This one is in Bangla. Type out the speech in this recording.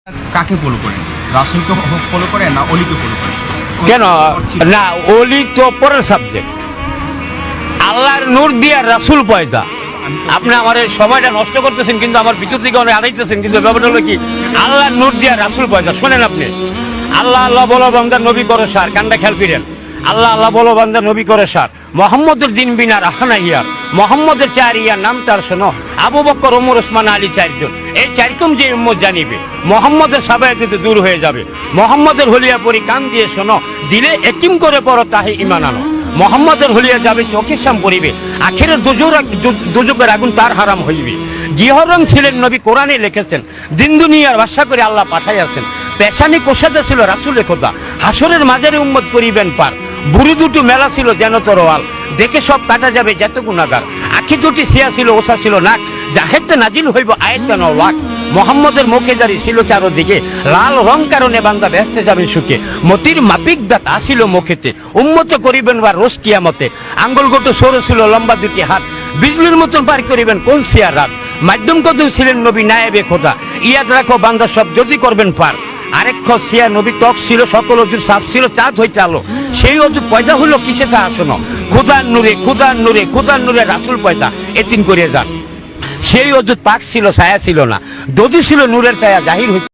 কাকে ফলো করেন? রাসূলকে ফলো করেন না অলিকে ফলো করেন? কেন না, অলি তো পরের সাবজেক্ট। আল্লাহর নূর দিয়া রাসূল পয়দা। আপনি আমার এই সময়টা নষ্ট করতেছেন, কিন্তু আমার ভিতর থেকে অনেক আড়াইতেছেন। কিন্তু ব্যাপারটা হলো কি, আল্লাহর নূর দিয়া রাসূল পয়দা। শোনেন আপনি, আল্লাহ আল্লাহ বলো বান্দা নবী করে সার, কানটা খেয়াল করেন। আল্লাহ আল্লাহ বলো বান্দা নবী করে সার। মোহাম্মদের দিন বিনার আহানা ইয়ার, মোহাম্মদের চার ইয়ার নাম তার শোনো। আবু বকর, ওমর, ওসমান, আলী চারজন। এই চারকম যে উম্মত জানিবে, মোহাম্মদের সাবায়াতে দূর হয়ে যাবে। মোহাম্মদের হলিয়া পরি কান দিয়ে শোনো, দিলে একিম করে পড়ো তাহে ইমান আনো। মোহাম্মদের হলিয়া যাবে চোখের সাম পড়িবে, আখেরের দুজকের আগুন তার হারাম হইবে। জিহরম ছিলেন নবী, কোরআনে লিখেছেন। দিন দুনিয়ার বাসা করে আল্লাহ পাঠাইয়াছেন। পেশানি কোষাতে ছিল রাসূলের খোদা, হাসরের মাঝারে উম্মত করিবেন পার। বুড়ি দুটো মেলা ছিল যেন তরোয়াল, দেখে সব কাটা যাবে যত গুনাহগার। আখি দুটি সিয়া ছিল, ওসা ছিল নাক, জাহেদে নাজিল হইব আয়াত নওয়াক। মোহাম্মদের মুখে জারি ছিল চারদিকে, লাল রং কারণে বান্দা ব্যস্ত যাবে সুখে। মতির মাপিক দাঁত আসিল মুখেতে, উম্মতে করিবেন বা রোজ কিয়ামতে। আঙ্গুল গোটো সরু ছিল, লম্বা দুটি হাত, বিজলির মতন পার করিবেন কোন সিয়া রাত। মাধ্যম কদম ছিলেন নবী, নায়েবে খোদা, ইয়াদ রাখো বান্দা সব যদি করবেন পার। আরেক সিয়া নবী ত্বক ছিল, সকল অজুর সাপ ছিল, চাঁদ হইতে আলো। সেই অজু পয়দা হলো কিসে তা শোনো, খুদার নূরে খুদার নূরে খুদার নূরে রাসূল পয়দা, এতিম করিয়ে যান। সেই অজুত পাক ছিল, ছায়া ছিল না, দধি ছিল নূরের ছায়া জাহির হইতে।